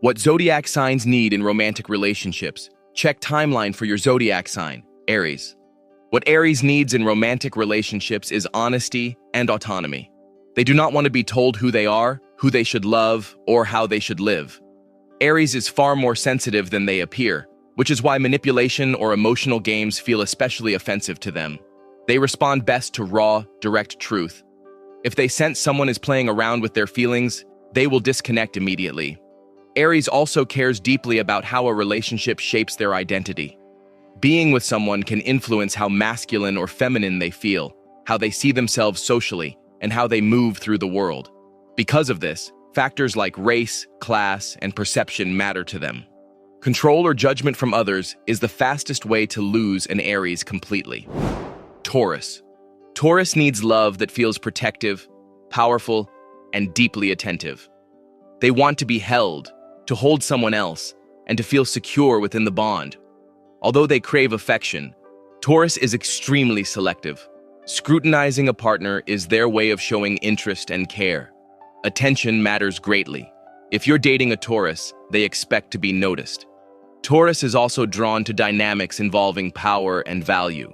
What zodiac signs need in romantic relationships. Check timeline for your zodiac sign, Aries. What Aries needs in romantic relationships is honesty and autonomy. They do not want to be told who they are, who they should love, or how they should live. Aries is far more sensitive than they appear, which is why manipulation or emotional games feel especially offensive to them. They respond best to raw, direct truth. If they sense someone is playing around with their feelings, they will disconnect immediately. Aries also cares deeply about how a relationship shapes their identity. Being with someone can influence how masculine or feminine they feel, how they see themselves socially, and how they move through the world. Because of this, factors like race, class, and perception matter to them. Control or judgment from others is the fastest way to lose an Aries completely. Taurus. Taurus needs love that feels protective, powerful, and deeply attentive. They want to be held, to hold someone else, and to feel secure within the bond. Although they crave affection, Taurus is extremely selective. Scrutinizing a partner is their way of showing interest and care. Attention matters greatly. If you're dating a Taurus, they expect to be noticed. Taurus is also drawn to dynamics involving power and value.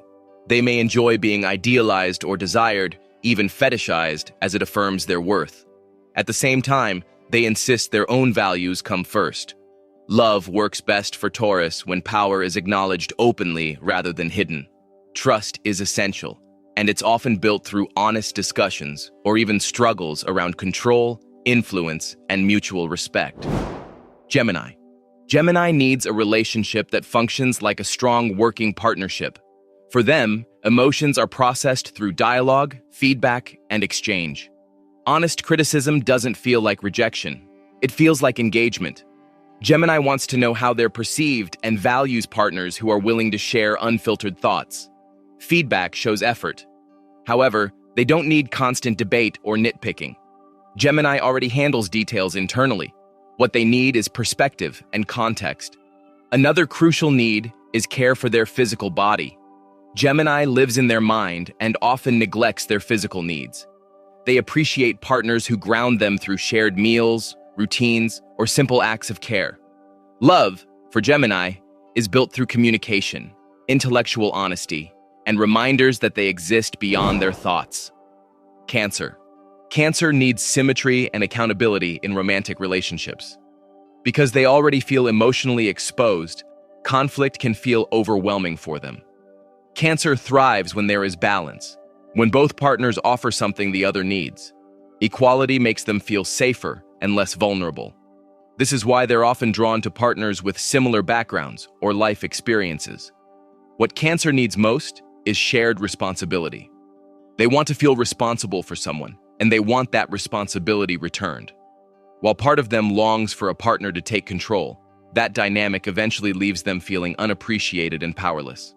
They may enjoy being idealized or desired, even fetishized, as it affirms their worth. At the same time, they insist their own values come first. Love works best for Taurus when power is acknowledged openly rather than hidden. Trust is essential, and it's often built through honest discussions or even struggles around control, influence, and mutual respect. Gemini. Gemini needs a relationship that functions like a strong working partnership. For them, emotions are processed through dialogue, feedback, and exchange. Honest criticism doesn't feel like rejection. It feels like engagement. Gemini wants to know how they're perceived and values partners who are willing to share unfiltered thoughts. Feedback shows effort. However, they don't need constant debate or nitpicking. Gemini already handles details internally. What they need is perspective and context. Another crucial need is care for their physical body. Gemini lives in their mind and often neglects their physical needs. They appreciate partners who ground them through shared meals, routines, or simple acts of care. Love, for Gemini, is built through communication, intellectual honesty, and reminders that they exist beyond their thoughts. Cancer. Cancer needs symmetry and accountability in romantic relationships. Because they already feel emotionally exposed, conflict can feel overwhelming for them. Cancer thrives when there is balance, when both partners offer something the other needs. Equality makes them feel safer and less vulnerable. This is why they're often drawn to partners with similar backgrounds or life experiences. What Cancer needs most is shared responsibility. They want to feel responsible for someone, and they want that responsibility returned. While part of them longs for a partner to take control, that dynamic eventually leaves them feeling unappreciated and powerless.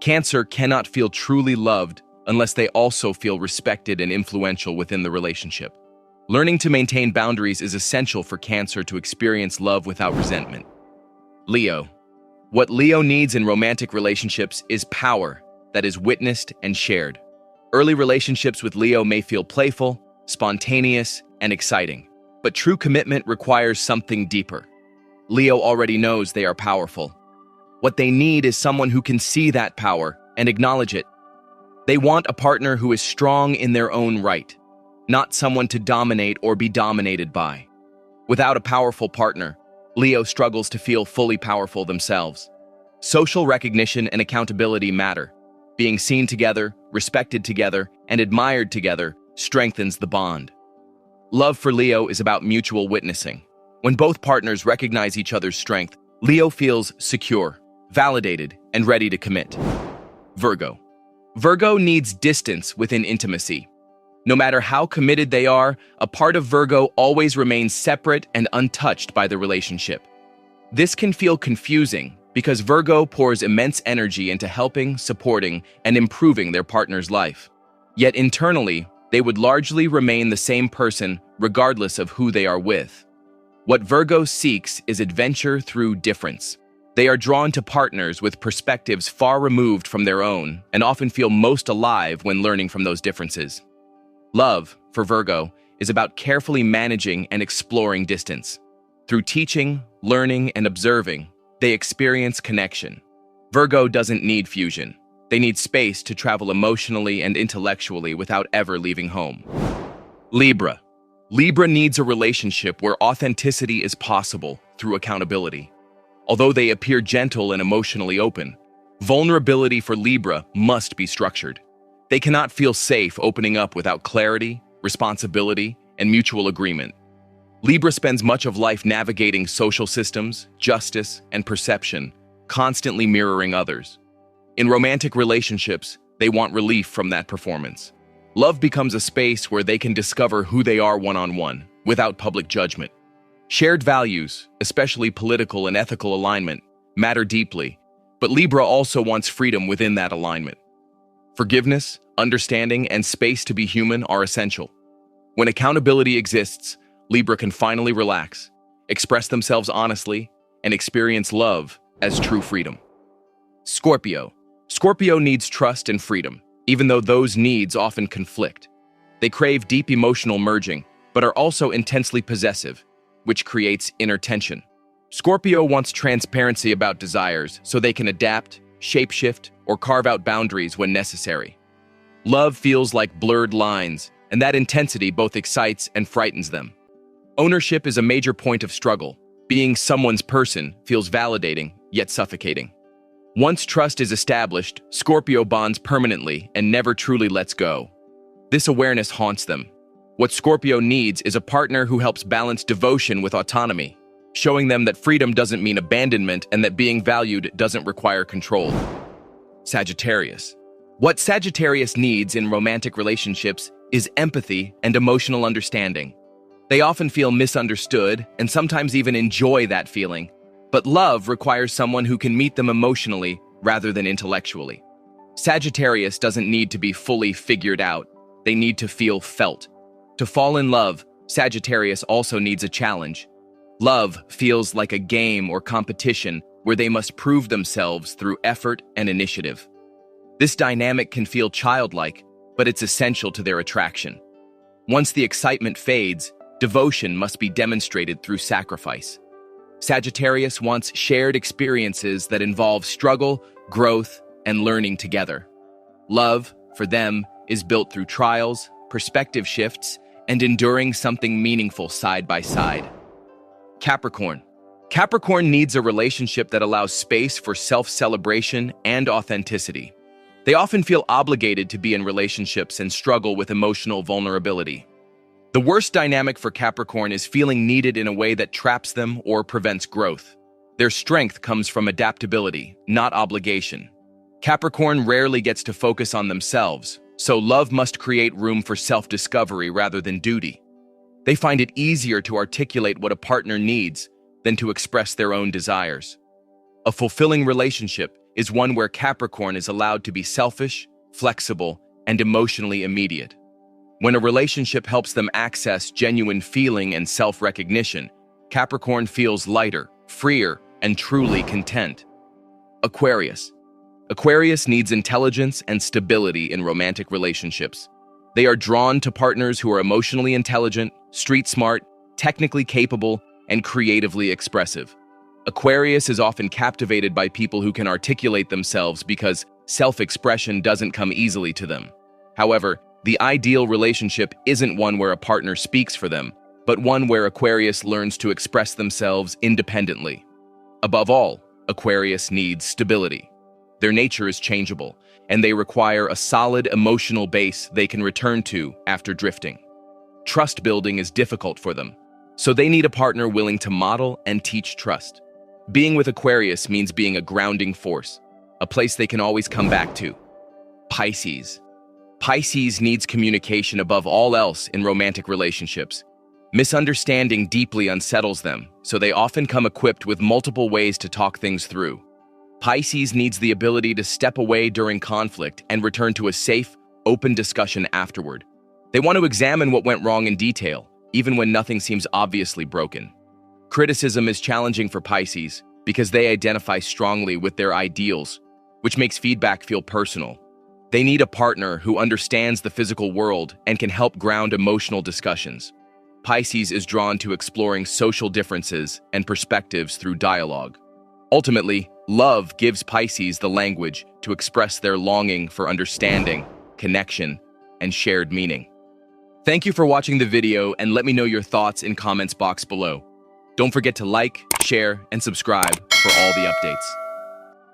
Cancer cannot feel truly loved unless they also feel respected and influential within the relationship. Learning to maintain boundaries is essential for Cancer to experience love without resentment. Leo. What Leo needs in romantic relationships is power that is witnessed and shared. Early relationships with Leo may feel playful, spontaneous, and exciting, but true commitment requires something deeper. Leo already knows they are powerful. What they need is someone who can see that power and acknowledge it. They want a partner who is strong in their own right, not someone to dominate or be dominated by. Without a powerful partner, Leo struggles to feel fully powerful themselves. Social recognition and accountability matter. Being seen together, respected together, and admired together strengthens the bond. Love for Leo is about mutual witnessing. When both partners recognize each other's strength, Leo feels secure, validated, and ready to commit. Virgo. Virgo needs distance within intimacy. No matter how committed they are, a part of Virgo always remains separate and untouched by the relationship. This can feel confusing because Virgo pours immense energy into helping, supporting, and improving their partner's life. Yet internally, they would largely remain the same person regardless of who they are with. What Virgo seeks is adventure through difference. They are drawn to partners with perspectives far removed from their own and often feel most alive when learning from those differences. Love, for Virgo, is about carefully managing and exploring distance. Through teaching, learning, and observing, they experience connection. Virgo doesn't need fusion. They need space to travel emotionally and intellectually without ever leaving home. Libra. Libra needs a relationship where authenticity is possible through accountability. Although they appear gentle and emotionally open, vulnerability for Libra must be structured. They cannot feel safe opening up without clarity, responsibility, and mutual agreement. Libra spends much of life navigating social systems, justice, and perception, constantly mirroring others. In romantic relationships, they want relief from that performance. Love becomes a space where they can discover who they are one-on-one, without public judgment. Shared values, especially political and ethical alignment, matter deeply, but Libra also wants freedom within that alignment. Forgiveness, understanding, and space to be human are essential. When accountability exists, Libra can finally relax, express themselves honestly, and experience love as true freedom. Scorpio. Scorpio needs trust and freedom, even though those needs often conflict. They crave deep emotional merging, but are also intensely possessive, which creates inner tension. Scorpio wants transparency about desires so they can adapt, shapeshift, or carve out boundaries when necessary. Love feels like blurred lines, and that intensity both excites and frightens them. Ownership is a major point of struggle. Being someone's person feels validating, yet suffocating. Once trust is established, Scorpio bonds permanently and never truly lets go. This awareness haunts them. What Scorpio needs is a partner who helps balance devotion with autonomy, showing them that freedom doesn't mean abandonment and that being valued doesn't require control. Sagittarius. What Sagittarius needs in romantic relationships is empathy and emotional understanding. They often feel misunderstood and sometimes even enjoy that feeling, but love requires someone who can meet them emotionally rather than intellectually. Sagittarius doesn't need to be fully figured out. They need to feel felt. To fall in love, Sagittarius also needs a challenge. Love feels like a game or competition where they must prove themselves through effort and initiative. This dynamic can feel childlike, but it's essential to their attraction. Once the excitement fades, devotion must be demonstrated through sacrifice. Sagittarius wants shared experiences that involve struggle, growth, and learning together. Love, for them, is built through trials, perspective shifts, and enduring something meaningful side by side. Capricorn. Capricorn needs a relationship that allows space for self-celebration and authenticity. They often feel obligated to be in relationships and struggle with emotional vulnerability. The worst dynamic for Capricorn is feeling needed in a way that traps them or prevents growth. Their strength comes from adaptability, not obligation. Capricorn rarely gets to focus on themselves, so love must create room for self-discovery rather than duty. They find it easier to articulate what a partner needs than to express their own desires. A fulfilling relationship is one where Capricorn is allowed to be selfish, flexible, and emotionally immediate. When a relationship helps them access genuine feeling and self-recognition, Capricorn feels lighter, freer, and truly content. Aquarius. Aquarius needs intelligence and stability in romantic relationships. They are drawn to partners who are emotionally intelligent, street-smart, technically capable, and creatively expressive. Aquarius is often captivated by people who can articulate themselves because self-expression doesn't come easily to them. However, the ideal relationship isn't one where a partner speaks for them, but one where Aquarius learns to express themselves independently. Above all, Aquarius needs stability. Their nature is changeable, and they require a solid emotional base they can return to after drifting. Trust building is difficult for them, so they need a partner willing to model and teach trust. Being with Aquarius means being a grounding force, a place they can always come back to. Pisces. Pisces needs communication above all else in romantic relationships. Misunderstanding deeply unsettles them, so they often come equipped with multiple ways to talk things through. Pisces needs the ability to step away during conflict and return to a safe, open discussion afterward. They want to examine what went wrong in detail, even when nothing seems obviously broken. Criticism is challenging for Pisces because they identify strongly with their ideals, which makes feedback feel personal. They need a partner who understands the physical world and can help ground emotional discussions. Pisces is drawn to exploring social differences and perspectives through dialogue. Ultimately, love gives Pisces the language to express their longing for understanding, connection, and shared meaning. Thank you for watching the video, and let me know your thoughts in comments box below. Don't forget to like, share, and subscribe for all the updates.